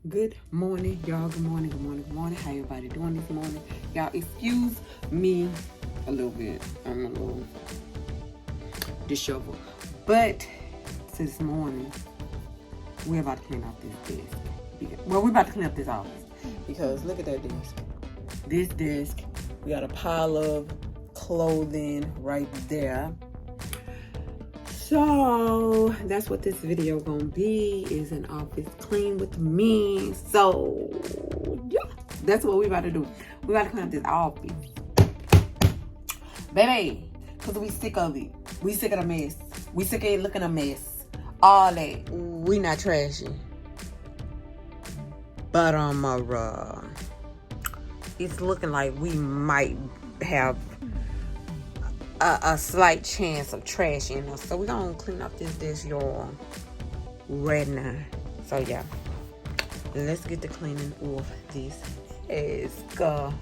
Good morning, y'all. Good morning, good morning, good morning. How everybody doing this morning? Y'all, excuse me a little bit. I'm a little disheveled. But this morning, we're about to clean up this desk. Well, we're about to clean up this office. Because look at that desk. This desk, we got a pile of clothing right there. So that's what this video gonna be, is an office clean with me. So yeah, that's what we about to do. We about to clean up this office, baby, because we sick of it. We sick of the mess. We sick of it looking a mess. All that. We not trashy, but it's looking like we might have a slight chance of trash in us. So we're gonna clean up this dish, y'all, right now. So yeah, let's get the cleaning of this desk.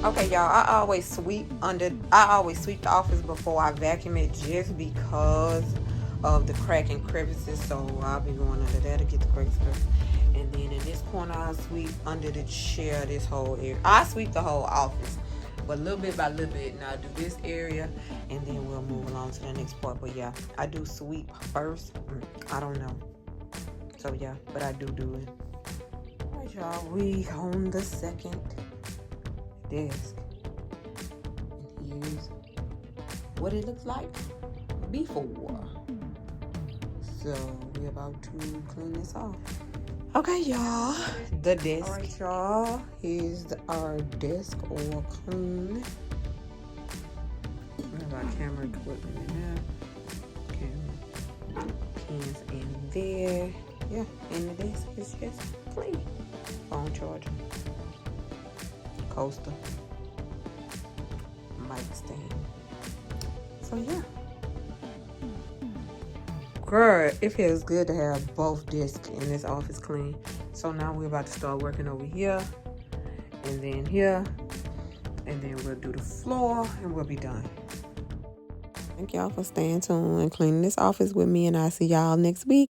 Okay, y'all, I always sweep the office before I vacuum it, just because of the crack and crevices. So I'll be going under there to get the cracks first. And then in this corner, I'll sweep under the chair, this whole area. I sweep the whole office, but little bit by little bit. Now I do this area, and then we'll move along to the next part. But yeah, I do sweep first. I don't know. So yeah, but I do it. All right, y'all, we on the second desk, and here's what it looks like before. So we're about to clean this off. Okay, y'all, the desk. All right, y'all, here's our desk all clean. We have our camera equipment in there, camera pins in there. Yeah, and the desk is just clean. Phone charger, coaster, mic stand. So yeah, girl, it feels good to have both desks in this office clean. So now we're about to start working over here, and then here, and then we'll do the floor, and we'll be done. Thank y'all for staying tuned and cleaning this office with me, and I'll see y'all next week.